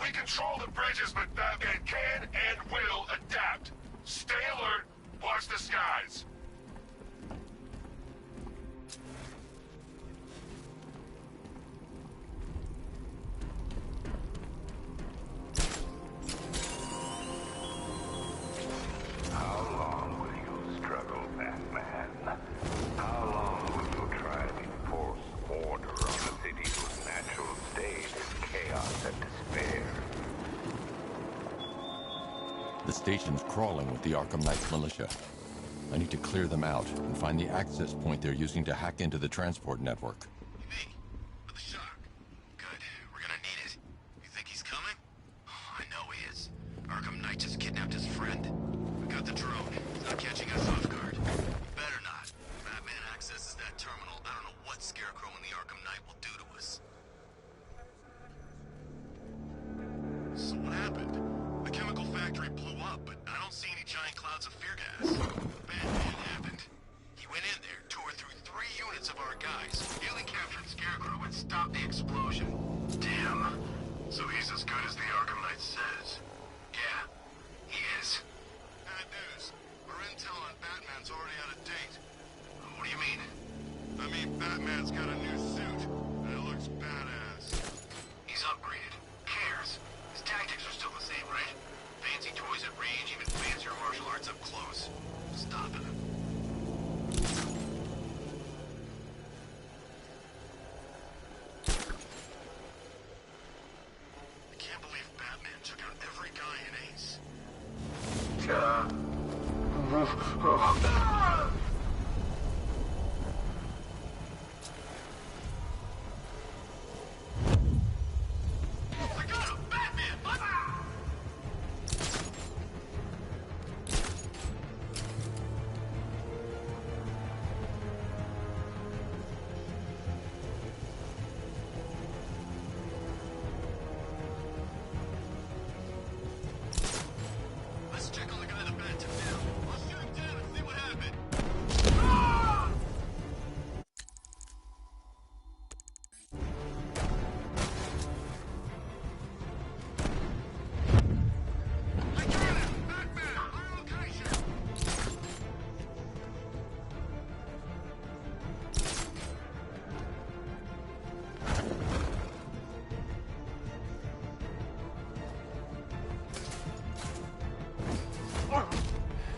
We control the bridges, but Batman can and will adapt. Stay alert. Watch the skies. How long will you struggle, Batman? How long will you try to enforce order on a city whose natural state is chaos and despair? The station's crawling with the Arkham Knights militia. I need to clear them out and find the access point they're using to hack into the transport network. Me? For the shock. Good. We're gonna need it. You think he's coming? Oh, I know he is. Arkham Knight just kidnapped his friend. We got the drone. He's not catching us off guard. Better not. If Batman accesses that terminal, I don't know what Scarecrow and the Arkham Knight will do to us. So what happened? The chemical factory blew up, but I don't see any giant clouds of fear gas. Batman happened. He went in there, tore through 3 units of our guys, nearly captured Scarecrow, and stopped the explosion. Damn. So he's as good as the Arkham Knight says. Yeah, he is. Bad news. Our intel on Batman's already out of date. What do you mean? I mean, Batman's got a new suit, and it looks badass. He's upgraded. Cares. His tactics are still the same, right? Fancy toys at range, even fancier martial arts up close. Stop it. I can't believe Batman took out every guy in Ace. I got him! Batman! Let's check on the guy that bat took down. I'll shoot him down and see what happened. I got him! Batman! Our location!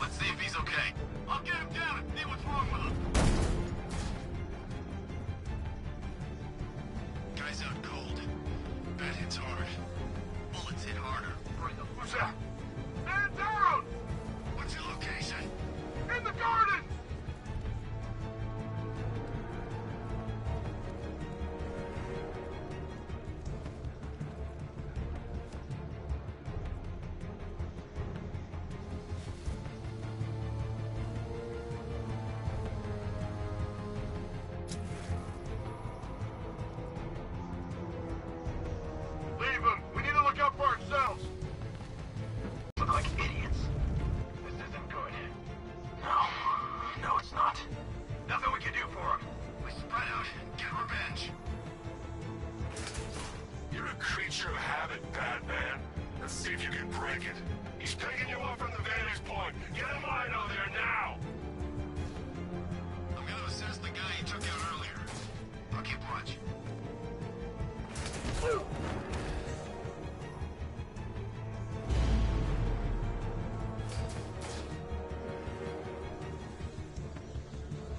Let's see if he's okay. I'll get him down and see what's wrong with him. Guy's out cold. Bat hits hard. Bullets hit harder. Who's that? Man down! What's your location? In the garden! Leave him! We need to look out for ourselves! Look like idiots. This isn't good. No, it's not. Nothing we can do for him. We spread out and get revenge. You're a creature of habit, Batman. Let's see if you can break it. He's picking you up from the vantage point. Get him line out there now! I'm gonna assess the guy he took out earlier. I'll keep watch.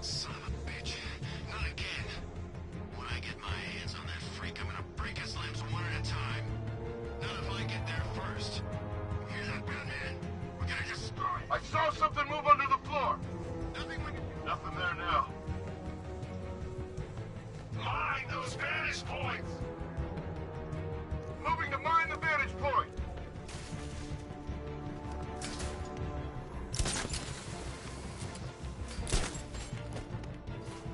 Son of a bitch. Not again. When I get my hands on that freak, I'm gonna break his limbs one at a time. Not if I get there first. You hear that, Batman? We're gonna destroy it. I saw something move under the floor! Nothing we can do. Nothing there now. Mine those vantage points! Moving to mine the vantage point!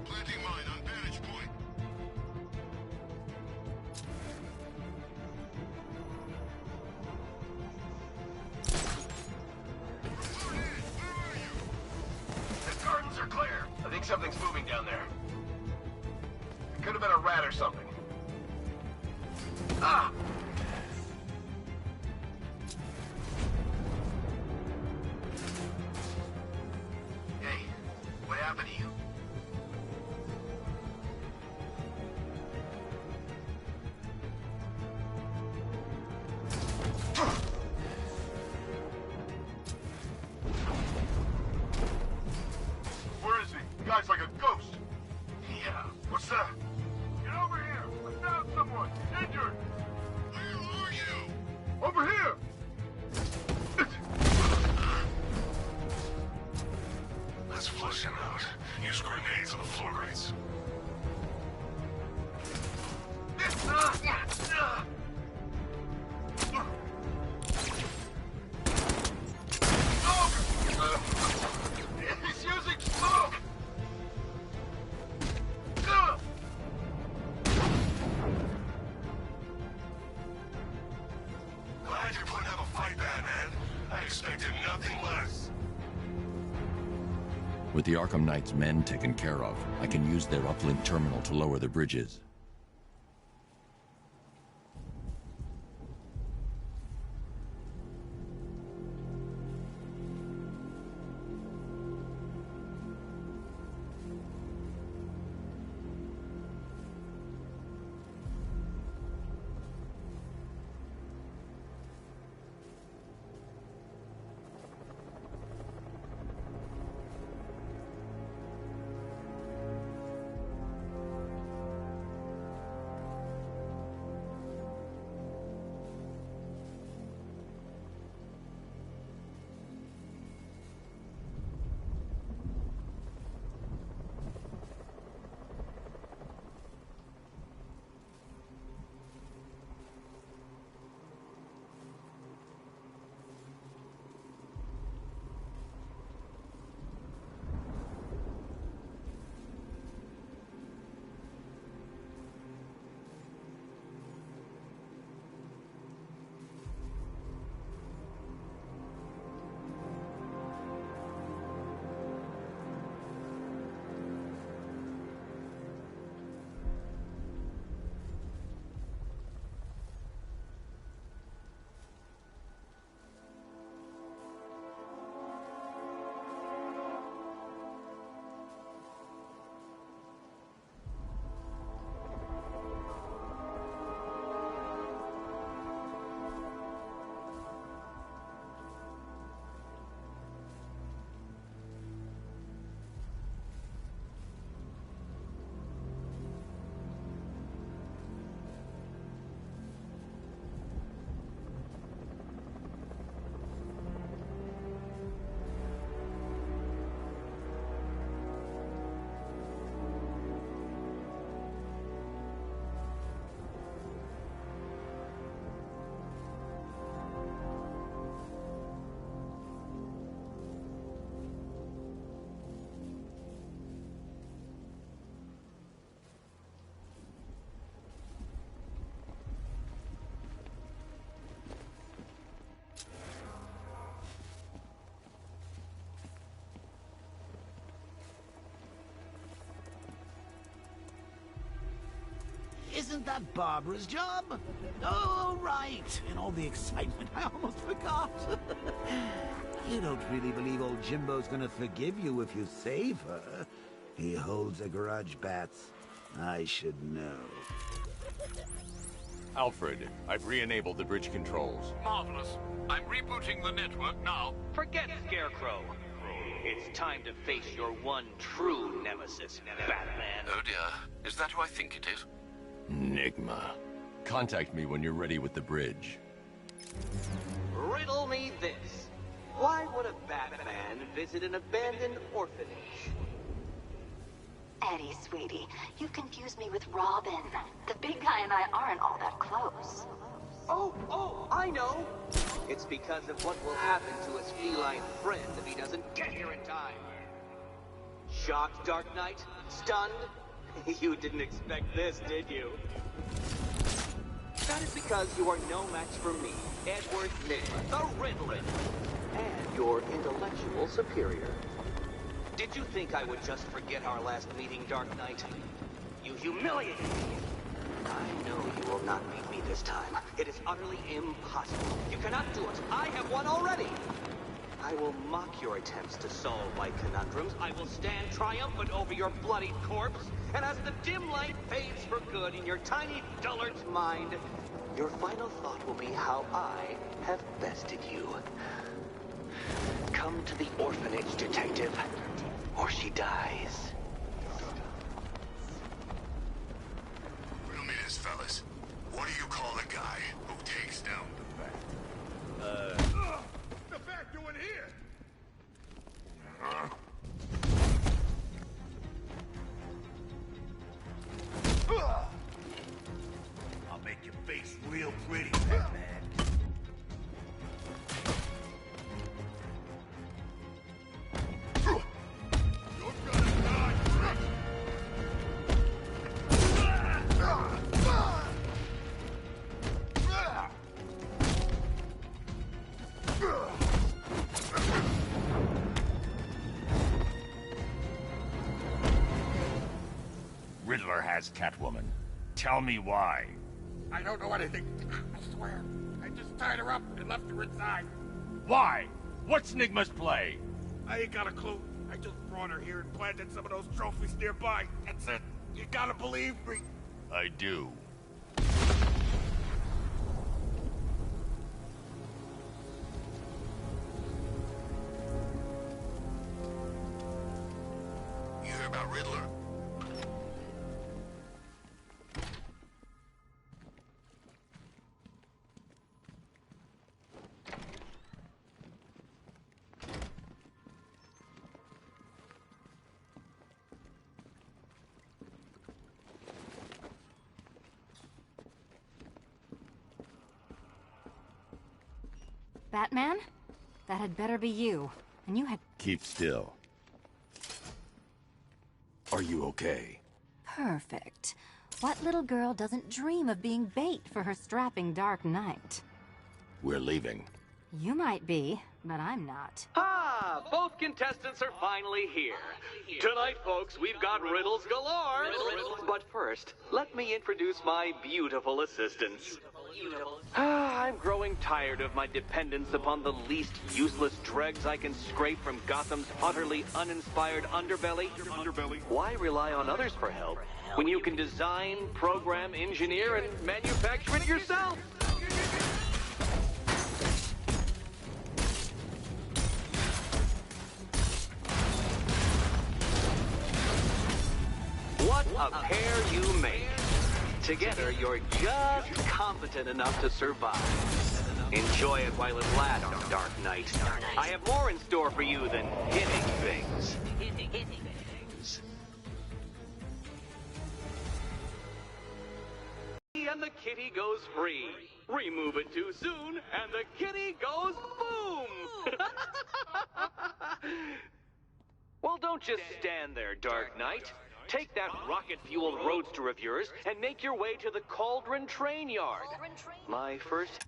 Planting mine on vantage point. Report in. Where are you? The gardens are clear! I think something's moving down there. It could have been a rat or something. Ah! What's that? Get over here! I found someone! Injured! Where are you? Over here! Let's flush him out. Use grenades on the floor grates. He's using smoke! Glad you're putting up a fight, Batman. I expected nothing less. With the Arkham Knight's men taken care of, I can use their uplink terminal to lower the bridges. Isn't that Barbara's job? Oh, right. In all the excitement, I almost forgot. You don't really believe old Jimbo's gonna forgive you if you save her. He holds a grudge, Bats. I should know. Alfred, I've re-enabled the bridge controls. Marvelous. I'm rebooting the network now. Forget Scarecrow. It's time to face your one true nemesis, Batman. Oh dear. Is that who I think it is? Enigma. Contact me when you're ready with the bridge. Riddle me this. Why would a Batman visit an abandoned orphanage? Eddie, sweetie, you confused me with Robin. The big guy and I aren't all that close. Oh, I know! It's because of what will happen to his feline friend if he doesn't get here in time. Shocked, Dark Knight? Stunned? You didn't expect this, did you? That is because you are no match for me, Edward Nygma, the Riddler, and your intellectual superior. Did you think I would just forget our last meeting, Dark Knight? You humiliated me. I know you will not beat me this time. It is utterly impossible. You cannot do it. I have won already. I will mock your attempts to solve my conundrums. I will stand triumphant over your bloodied corpse. And as the dim light fades for good in your tiny dullard's mind, your final thought will be how I have bested you. Come to the orphanage, detective, or she dies. fellas. What do you call the guy who takes down the Bat? The Bat doing here? I'll make your face real pretty, Batman. You're gonna die, prick! Riddler has Catwoman. Tell me why. I don't know anything. I swear. I just tied her up and left her inside. Why? What's Nigma's play? I ain't got a clue. I just brought her here and planted some of those trophies nearby. That's it. You gotta believe me. I do. You hear about Riddler? Batman? That had better be you. And you had... Keep still. Are you okay? Perfect. What little girl doesn't dream of being bait for her strapping Dark Knight? We're leaving. You might be, but I'm not. Ah, both contestants are finally here. Tonight, folks, we've got riddles galore. But first, let me introduce my beautiful assistants. I'm growing tired of my dependence upon the least useless dregs I can scrape from Gotham's utterly uninspired underbelly. Why rely on others for help when you can design, program, engineer, and manufacture it yourself? What a pair you make. Together, you're just competent enough to survive. Enjoy it while it lasts, Dark Knight. I have more in store for you than hitting things. And the kitty goes free. Remove it too soon, and the kitty goes boom! Well, don't just stand there, Dark Knight. Take that rocket-fueled roadster of yours and make your way to the Cauldron Train Yard. My first...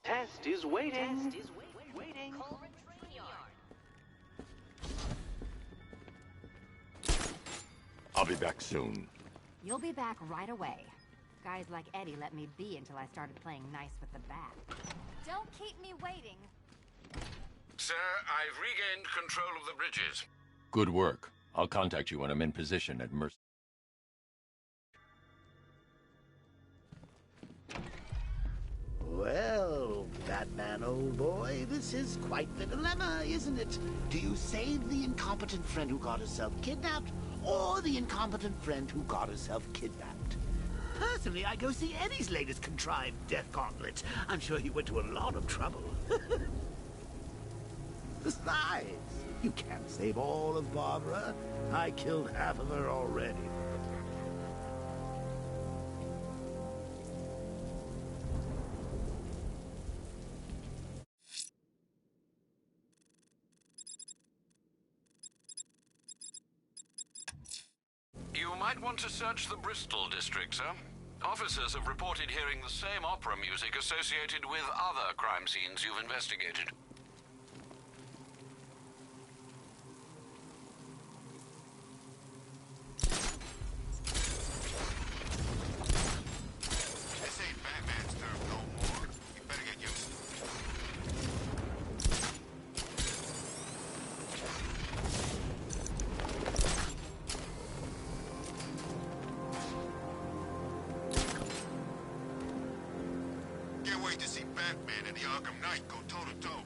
Test is waiting. I'll be back soon. You'll be back right away. Guys like Eddie let me be until I started playing nice with the bat. Don't keep me waiting. Sir, I've regained control of the bridges. Good work. I'll contact you when I'm in position at Mercy. Well, Batman, old boy, this is quite the dilemma, isn't it? Do you save the incompetent friend who got herself kidnapped, or the incompetent friend who got herself kidnapped? Personally, I go see Eddie's latest contrived death gauntlet. I'm sure he went to a lot of trouble. Besides, you can't save all of Barbara. I killed half of her already. might want to search the Bristol district, sir. Officers have reported hearing the same opera music associated with other crime scenes you've investigated. This ain't Batman's turf no more. You better get used to it. Can't wait to see Batman and the Arkham Knight go toe-to-toe.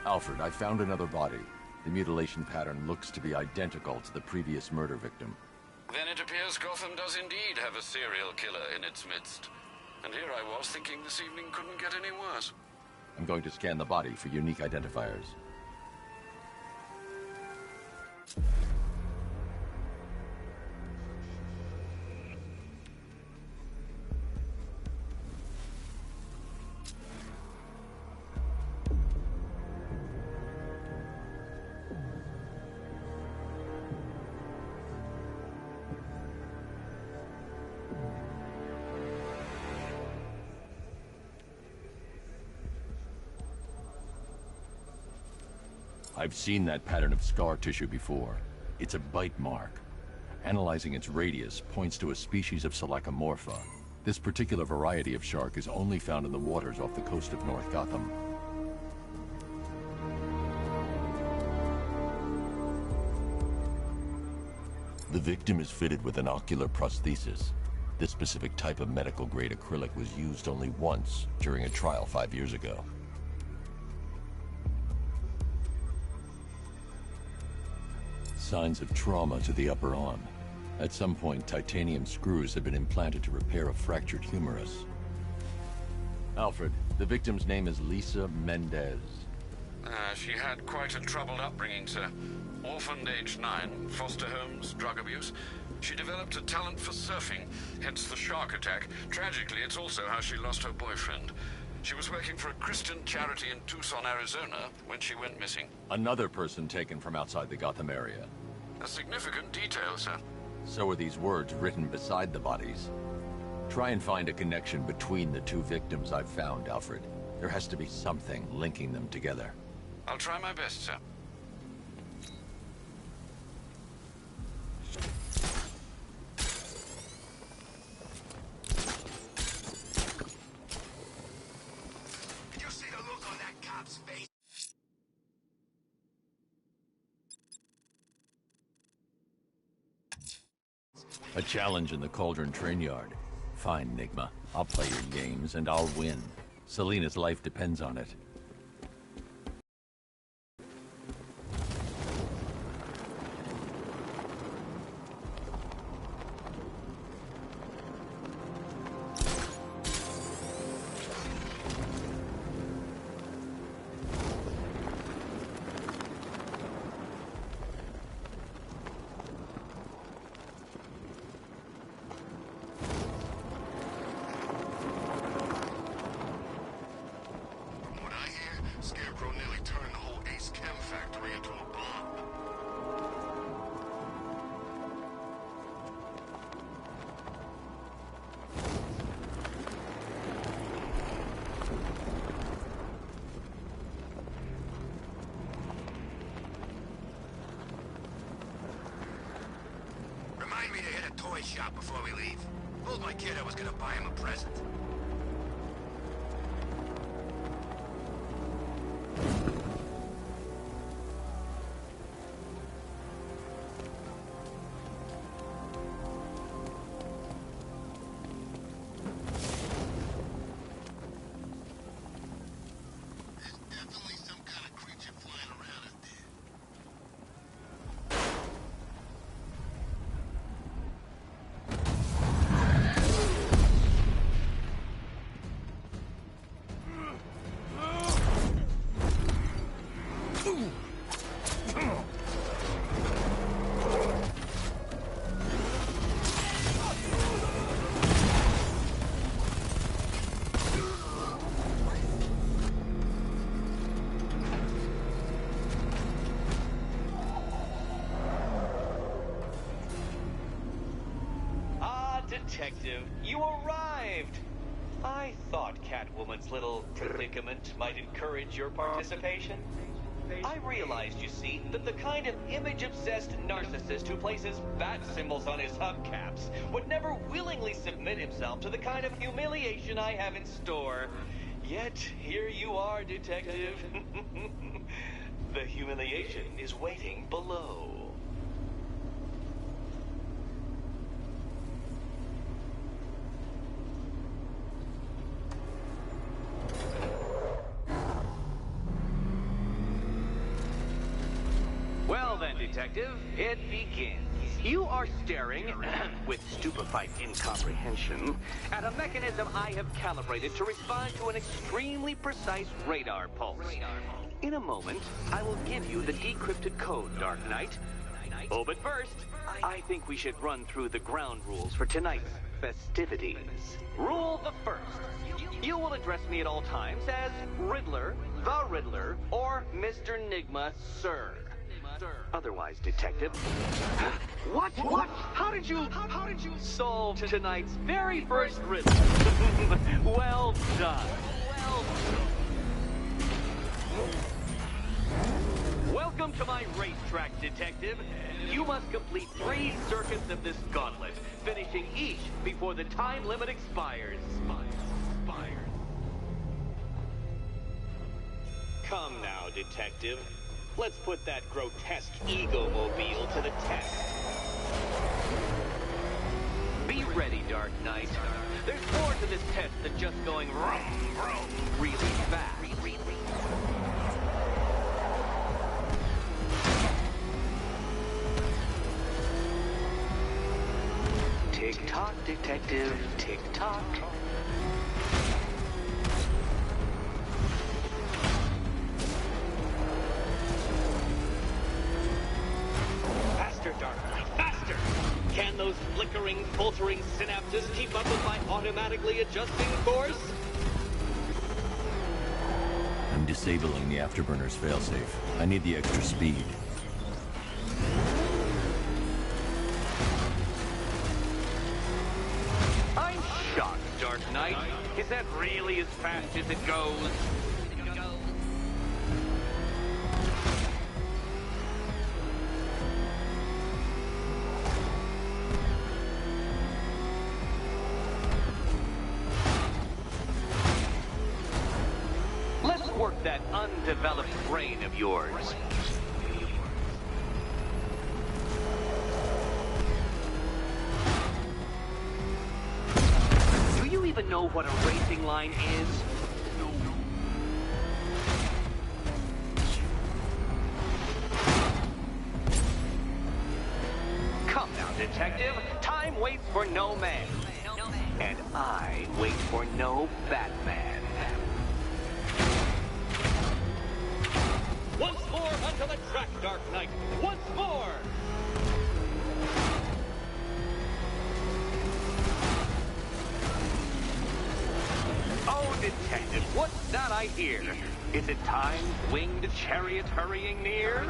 Alfred, I found another body. The mutilation pattern looks to be identical to the previous murder victim. Then it appears Gotham does indeed have a serial killer in its midst. And here I was thinking this evening couldn't get any worse. I'm going to scan the body for unique identifiers. I've seen that pattern of scar tissue before. It's a bite mark. Analyzing its radius points to a species of Selachomorpha. This particular variety of shark is only found in the waters off the coast of North Gotham. The victim is fitted with an ocular prosthesis. This specific type of medical-grade acrylic was used only once during a trial 5 years ago. Signs of trauma to the upper arm. At some point, titanium screws had been implanted to repair a fractured humerus. Alfred, the victim's name is Lisa Mendez. She had quite a troubled upbringing, sir. Orphaned age 9, foster homes, drug abuse. She developed a talent for surfing, hence the shark attack. Tragically, it's also how she lost her boyfriend. She was working for a Christian charity in Tucson, Arizona, when she went missing. Another person taken from outside the Gotham area. A significant detail, sir. So are these words written beside the bodies. Try and find a connection between the two victims I've found, Alfred. There has to be something linking them together. I'll try my best, sir. Did you see the look on that cop's face? A challenge in the Cauldron train yard. Fine, Nigma. I'll play your games and I'll win. Selina's life depends on it. Scarecrow nearly turned the whole Ace Chem factory into a bomb. Remind me to hit a toy shop before we leave. Told my kid I was gonna buy him a present. Detective. You arrived! I thought Catwoman's little predicament might encourage your participation. I realized, you see, that the kind of image-obsessed narcissist who places bat symbols on his hubcaps would never willingly submit himself to the kind of humiliation I have in store. Yet, here you are, Detective. The humiliation is waiting below. Well then, Detective, it begins. You are staring, with stupefied incomprehension, at a mechanism I have calibrated to respond to an extremely precise radar pulse. In a moment, I will give you the decrypted code, Dark Knight. Oh, but first, I think we should run through the ground rules for tonight's festivities. Rule the first. You will address me at all times as Riddler, the Riddler, or Mr. Nigma, sir. Otherwise, Detective. What? How did you solve tonight's very first riddle? Well done. Welcome to my racetrack, Detective. You must complete 3 circuits of this gauntlet, finishing each before the time limit expires. Come now, Detective. Let's put that grotesque ego-mobile to the test. Be ready, Dark Knight. There's more to this test than just going vroom, vroom, really fast. Tick-tock, Detective, tick-tock. Dark Knight, faster! Can those flickering, faltering synapses keep up with my automatically adjusting course? I'm disabling the Afterburner's failsafe. I need the extra speed. I'm shocked, Dark Knight. Is that really as fast as it goes? Work that undeveloped brain of yours. Do you even know what a racing line is? Come now, Detective. Time waits for no man. And I wait for no Batman. Once more onto the track, Dark Knight! Once more! Oh, Detective, what's that I hear? Is it time's winged chariot hurrying near?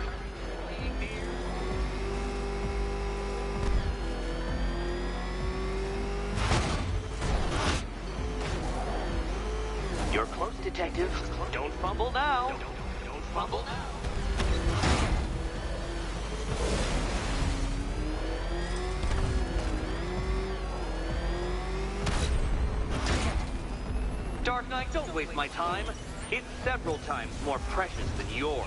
You're close, Detective. Don't fumble now. Don't fumble now. Dark Knight, don't waste my time. It's several times more precious than yours.